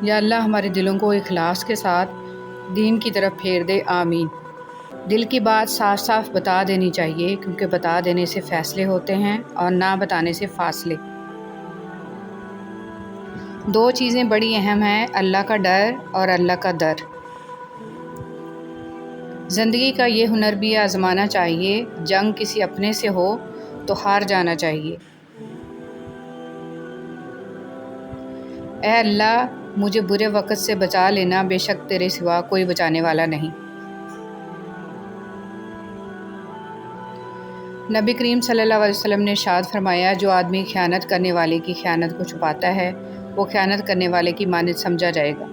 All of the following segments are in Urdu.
یا اللہ ہمارے دلوں کو اخلاص کے ساتھ دین کی طرف پھیر دے، آمین۔ دل کی بات صاف صاف بتا دینی چاہیے، کیونکہ بتا دینے سے فیصلے ہوتے ہیں اور نہ بتانے سے فاصلے۔ دو چیزیں بڑی اہم ہیں، اللہ کا ڈر اور اللہ کا در۔ زندگی کا یہ ہنر بھی آزمانا چاہیے، جنگ کسی اپنے سے ہو تو ہار جانا چاہیے۔ اے اللہ مجھے برے وقت سے بچا لینا، بے شک تیرے سوا کوئی بچانے والا نہیں۔ نبی کریم صلی اللہ علیہ وسلم نے ارشاد فرمایا، جو آدمی خیانت کرنے والے کی خیانت کو چھپاتا ہے وہ خیانت کرنے والے کی مانند سمجھا جائے گا۔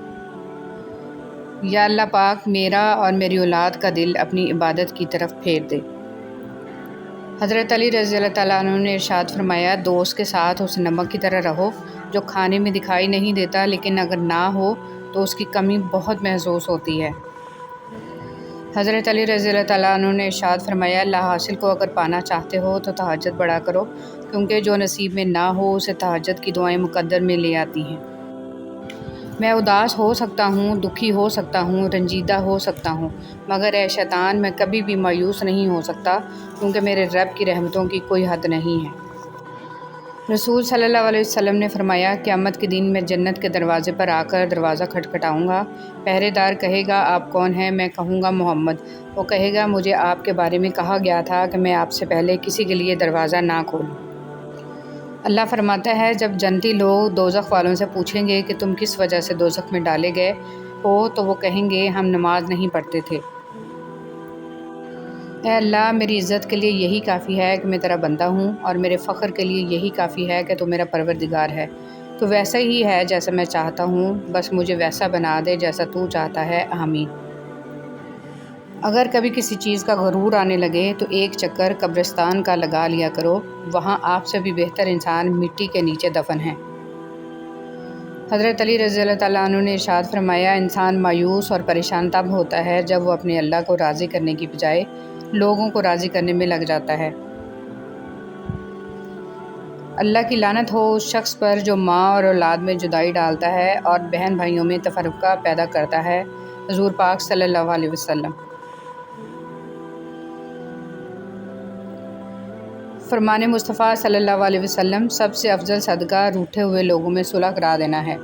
یا اللہ پاک میرا اور میری اولاد کا دل اپنی عبادت کی طرف پھیر دے۔ حضرت علی رضی اللہ تعالیٰ عنہ نے ارشاد فرمایا، دوست کے ساتھ اس نمک کی طرح رہو جو کھانے میں دکھائی نہیں دیتا، لیکن اگر نہ ہو تو اس کی کمی بہت محسوس ہوتی ہے۔ حضرت علی رضی اللہ تعالیٰ عنہ نے ارشاد فرمایا، اللہ حاصل کو اگر پانا چاہتے ہو تو تہجد بڑھا کرو، کیونکہ جو نصیب میں نہ ہو اسے تہجد کی دعائیں مقدر میں لے آتی ہیں۔ میں اداس ہو سکتا ہوں، دکھی ہو سکتا ہوں، رنجیدہ ہو سکتا ہوں، مگر اے شیطان میں کبھی بھی مایوس نہیں ہو سکتا، کیونکہ میرے رب کی رحمتوں کی کوئی حد نہیں ہے۔ رسول صلی اللہ علیہ وسلم نے فرمایا، قیامت کے دن میں جنت کے دروازے پر آ کر دروازہ کھٹکھٹاؤں گا۔ پہرے دار کہے گا، آپ کون ہیں؟ میں کہوں گا، محمد۔ وہ کہے گا، مجھے آپ کے بارے میں کہا گیا تھا کہ میں آپ سے پہلے کسی کے لیے دروازہ نہ کھولوں۔ اللہ فرماتا ہے، جب جنتی لوگ دوزخ والوں سے پوچھیں گے کہ تم کس وجہ سے دوزخ میں ڈالے گئے ہو، تو وہ کہیں گے، ہم نماز نہیں پڑھتے تھے۔ اے اللہ میری عزت کے لیے یہی کافی ہے کہ میں تیرا بندہ ہوں، اور میرے فخر کے لیے یہی کافی ہے کہ تو میرا پروردگار ہے۔ تو ویسا ہی ہے جیسا میں چاہتا ہوں، بس مجھے ویسا بنا دے جیسا تو چاہتا ہے، آمین۔ اگر کبھی کسی چیز کا غرور آنے لگے تو ایک چکر قبرستان کا لگا لیا کرو، وہاں آپ سے بھی بہتر انسان مٹی کے نیچے دفن ہیں۔ حضرت علی رضی اللہ تعالیٰ عنہ نے ارشاد فرمایا، انسان مایوس اور پریشان تب ہوتا ہے جب وہ اپنے اللہ کو راضی کرنے کی بجائے لوگوں کو راضی کرنے میں لگ جاتا ہے۔ اللہ کی لعنت ہو اس شخص پر جو ماں اور اولاد میں جدائی ڈالتا ہے اور بہن بھائیوں میں تفرقہ پیدا کرتا ہے۔ حضور پاک صلی اللہ علیہ وسلم۔ فرمان مصطفیٰ صلی اللہ علیہ وسلم، سب سے افضل صدقہ روٹھے ہوئے لوگوں میں صلح کرا دینا ہے۔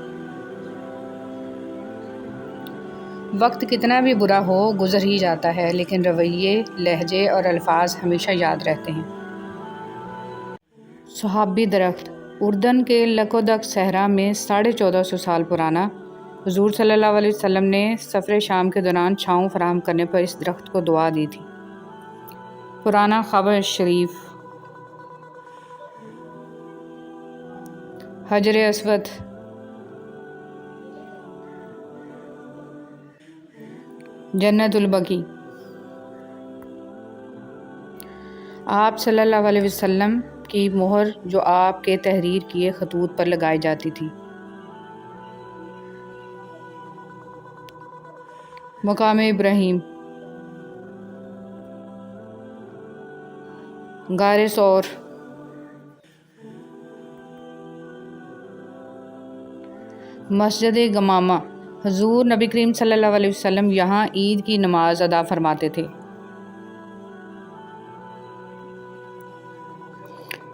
وقت کتنا بھی برا ہو گزر ہی جاتا ہے، لیکن رویے، لہجے اور الفاظ ہمیشہ یاد رہتے ہیں۔ صحابی درخت اردن کے لکودک صحرا میں 1450 سال پرانا، حضور صلی اللہ علیہ وسلم نے سفر شام کے دوران چھاؤں فراہم کرنے پر اس درخت کو دعا دی تھی۔ پرانا خبر شریف۔ حجر اسود، جنت البقیع۔ آپ صلی اللہ علیہ وسلم کی مہر جو آپ کے تحریر کیے خطوط پر لگائی جاتی تھی۔ مقام ابراہیم، غار ثور، مسجد گمامہ۔ حضور نبی کریم صلی اللہ علیہ وسلم یہاں عید کی نماز ادا فرماتے تھے۔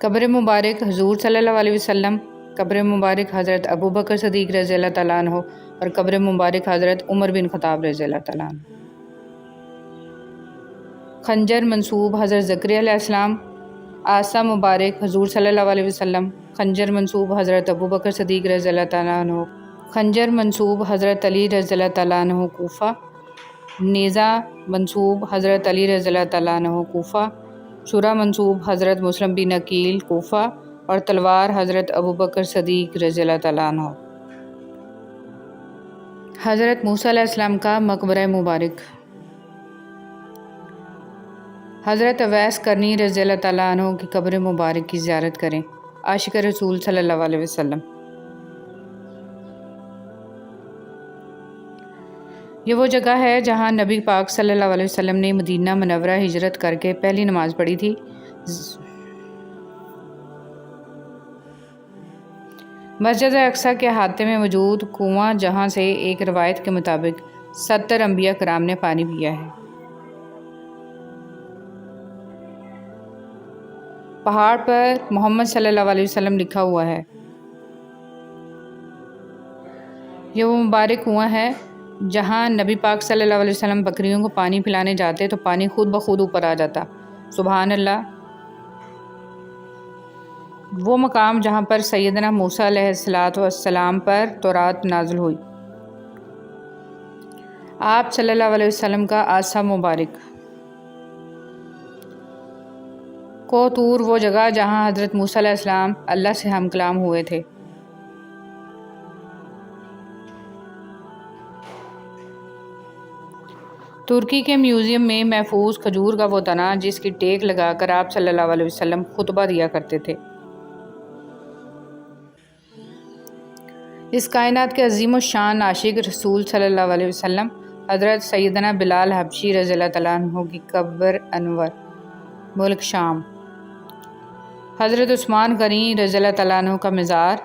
قبر مبارک حضور صلی اللہ علیہ وسلم، قبر مبارک حضرت ابو بکر صدیق رضی اللہ تعالیٰ عنہ اور قبر مبارک حضرت عمر بن خطاب رضی اللہ تعالیٰ عنہ۔ خنجر منصوب حضرت زکریا علیہ السلام، آسا مبارک حضور صلی اللہ علیہ وسلم، خنجر منصوب حضرت ابو بکر صدیق رضی اللہ تعالیٰ عنہ، خنجر منصوب حضرت علی رضی اللہ تعالیٰ عنہ کوفہ، نیزہ منصوب حضرت علی رضی اللہ تعالیٰ عنہ کوفہ، چھرا منصوب حضرت مسلم بن عقیل کوفہ، اور تلوار حضرت ابو بکر صدیق رضی اللہ تعالیٰ عنہ۔ حضرت موسیٰ علیہ السلام کا مقبرہ مبارک۔ حضرت اویس کرنی رضی اللہ تعالیٰ عنہ کی قبر مبارک کی زیارت کریں۔ عاشق رسول صلی اللہ علیہ وسلم۔ یہ وہ جگہ ہے جہاں نبی پاک صلی اللہ علیہ وسلم نے مدینہ منورہ ہجرت کر کے پہلی نماز پڑھی تھی۔ مسجد اقصیٰ کے احاطے میں موجود کنواں جہاں سے ایک روایت کے مطابق 70 انبیاء کرام نے پانی پیا ہے۔ پہاڑ پر محمد صلی اللہ علیہ وسلم لکھا ہوا ہے۔ یہ وہ مبارک کنواں ہے جہاں نبی پاک صلی اللہ علیہ وسلم بکریوں کو پانی پلانے جاتے تو پانی خود بخود اوپر آ جاتا۔ سبحان اللہ۔ وہ مقام جہاں پر سیدنا موسیٰ علیہ السلام پر تورات نازل ہوئی۔ آپ صلی اللہ علیہ وسلم کا عصا مبارک۔ کوہ طور وہ جگہ جہاں حضرت موسیٰ علیہ السلام اللہ سے ہم کلام ہوئے تھے۔ ترکی کے میوزیم میں محفوظ کھجور کا وہ تنا جس کی ٹیک لگا کر آپ صلی اللہ علیہ وسلم خطبہ دیا کرتے تھے۔ اس کائنات کے عظیم الشان عاشق رسول صلی اللہ علیہ وسلم حضرت سیدنا بلال حبشی رضی اللہ تعالیٰ عنہ کی قبر انور، ملک شام۔ حضرت عثمان غنی رضی اللہ تعالیٰ عنہ کا مزار۔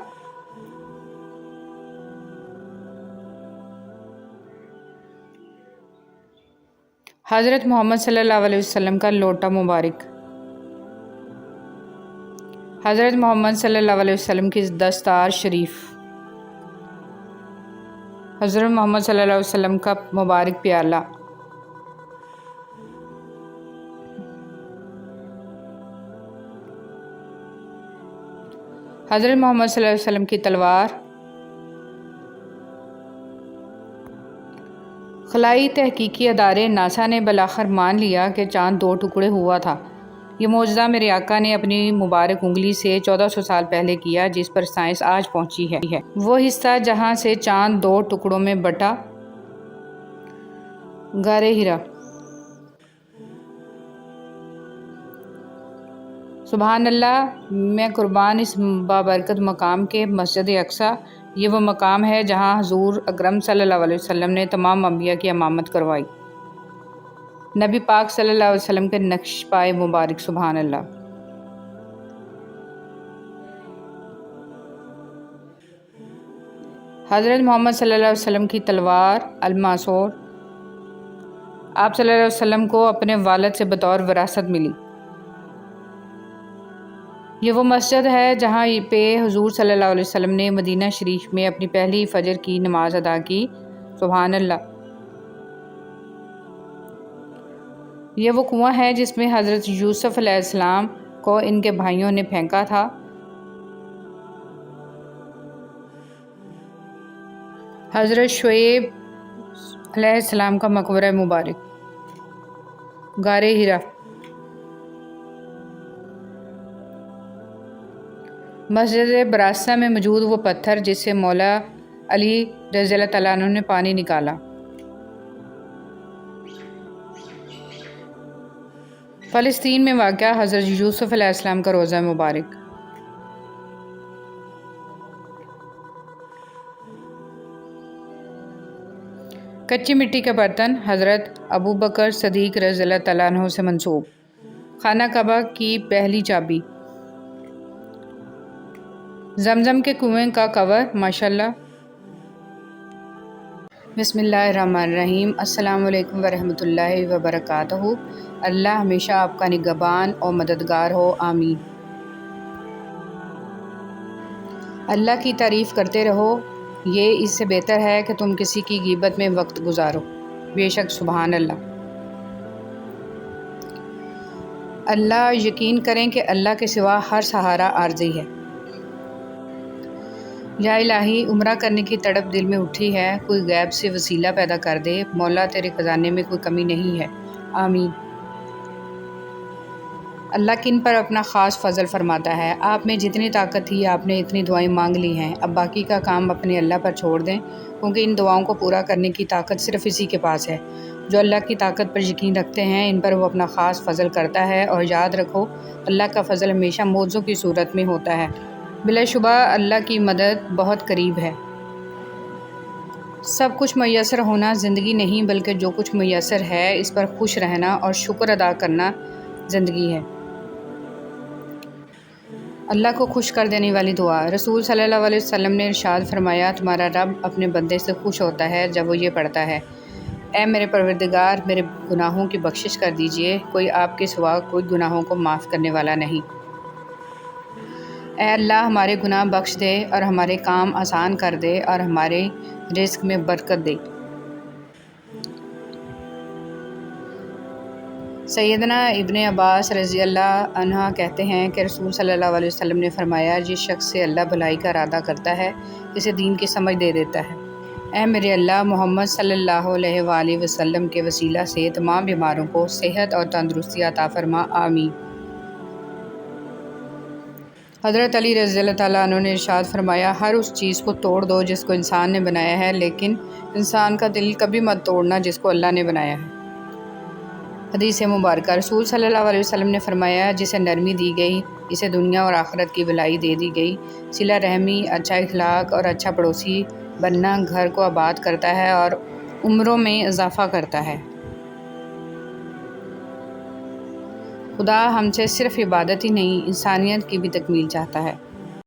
حضرت محمد صلی اللہ علیہ وسلم کا لوٹا مبارک۔ حضرت محمد صلی اللہ علیہ وسلم کی دستار شریف۔ حضرت محمد صلی اللہ علیہ وسلم کا مبارک پیالہ۔ حضرت محمد صلی اللہ علیہ وسلم کی تلوار۔ خلائی تحقیقی ادارے ناسا نے بالآخر مان لیا کہ چاند 2 ٹکڑے ہوا تھا۔ یہ معجزہ میرے آقا نے اپنی مبارک انگلی سے 1400 سال پہلے کیا، جس پر سائنس آج پہنچی ہے۔ وہ حصہ جہاں سے چاند 2 ٹکڑوں میں بٹا، غار ہرا۔ سبحان اللہ۔ میں قربان اس بابرکت مقام کے مسجد اقصیٰ۔ یہ وہ مقام ہے جہاں حضور اکرم صلی اللہ علیہ وسلم نے تمام انبیاء کی امامت کروائی۔ نبی پاک صلی اللہ علیہ وسلم کے نقش پائے مبارک۔ سبحان اللہ۔ حضرت محمد صلی اللہ علیہ وسلم کی تلوار الماسور۔ آپ صلی اللہ علیہ وسلم کو اپنے والد سے بطور وراثت ملی۔ یہ وہ مسجد ہے جہاں پہ حضور صلی اللہ علیہ وسلم نے مدینہ شریف میں اپنی پہلی فجر کی نماز ادا کی۔ سبحان اللہ۔ یہ وہ کنواں ہے جس میں حضرت یوسف علیہ السلام کو ان کے بھائیوں نے پھینکا تھا۔ حضرت شعیب علیہ السلام کا مقبرہ مبارک، غار ہرا۔ مسجد براسہ میں موجود وہ پتھر جس سے مولا علی رضی اللہ تعالیٰ عنہ نے پانی نکالا۔ فلسطین میں واقع حضرت یوسف علیہ السلام کا روضہ مبارک۔ کچی مٹی کا برتن حضرت ابو بکر صدیق رضی اللہ تعالیٰ عنہ سے منسوب۔ خانہ کعبہ کی پہلی چابی۔ زمزم کے کنویں کا کور۔ ماشاءاللہ۔ بسم اللہ الرحمن الرحیم۔ السلام علیکم ورحمۃ اللہ وبرکاتہ۔ اللہ ہمیشہ آپ کا نگہبان اور مددگار ہو، آمین۔ اللہ کی تعریف کرتے رہو، یہ اس سے بہتر ہے کہ تم کسی کی غیبت میں وقت گزارو۔ بے شک سبحان اللہ۔ اللہ یقین کریں کہ اللہ کے سوا ہر سہارا عارضی ہے۔ یا الہی، عمرہ کرنے کی تڑپ دل میں اٹھی ہے، کوئی غیب سے وسیلہ پیدا کر دے۔ مولا تیرے خزانے میں کوئی کمی نہیں ہے، آمین۔ اللہ کن پر اپنا خاص فضل فرماتا ہے۔ آپ میں جتنی طاقت تھی آپ نے اتنی دعائیں مانگ لی ہیں، اب باقی کا کام اپنے اللہ پر چھوڑ دیں، کیونکہ ان دعاؤں کو پورا کرنے کی طاقت صرف اسی کے پاس ہے۔ جو اللہ کی طاقت پر یقین رکھتے ہیں ان پر وہ اپنا خاص فضل کرتا ہے، اور یاد رکھو اللہ کا فضل ہمیشہ معجزوں کی صورت میں ہوتا ہے۔ بلا شبہ اللہ کی مدد بہت قریب ہے۔ سب کچھ میسر ہونا زندگی نہیں، بلکہ جو کچھ میسر ہے اس پر خوش رہنا اور شکر ادا کرنا زندگی ہے۔ اللہ کو خوش کر دینے والی دعا۔ رسول صلی اللہ علیہ وسلم نے ارشاد فرمایا، تمہارا رب اپنے بندے سے خوش ہوتا ہے جب وہ یہ پڑھتا ہے، اے میرے پروردگار، میرے گناہوں کی بخشش کر دیجئے، کوئی آپ کے سوا کوئی گناہوں کو معاف کرنے والا نہیں۔ اے اللہ ہمارے گناہ بخش دے اور ہمارے کام آسان کر دے اور ہمارے رزق میں برکت دے۔ سیدنا ابن عباس رضی اللہ عنہ کہتے ہیں کہ رسول صلی اللہ علیہ وسلم نے فرمایا، جس شخص سے اللہ بھلائی کا ارادہ کرتا ہے اسے دین کی سمجھ دے دیتا ہے۔ اے میرے اللہ، محمد صلی اللہ علیہ وآلہ وسلم کے وسیلہ سے تمام بیماروں کو صحت اور تندرستی عطا فرما، آمین۔ حضرت علی رضی اللہ تعالیٰ عنہ نے ارشاد فرمایا، ہر اس چیز کو توڑ دو جس کو انسان نے بنایا ہے، لیکن انسان کا دل کبھی مت توڑنا جس کو اللہ نے بنایا ہے۔ حدیث مبارکہ۔ رسول صلی اللہ علیہ وسلم نے فرمایا، جسے نرمی دی گئی اسے دنیا اور آخرت کی بھلائی دے دی گئی۔ صلہ رحمی، اچھا اخلاق اور اچھا پڑوسی بننا گھر کو آباد کرتا ہے اور عمروں میں اضافہ کرتا ہے۔ خدا ہم سے صرف عبادت ہی نہیں، انسانیت کی بھی تکمیل چاہتا ہے۔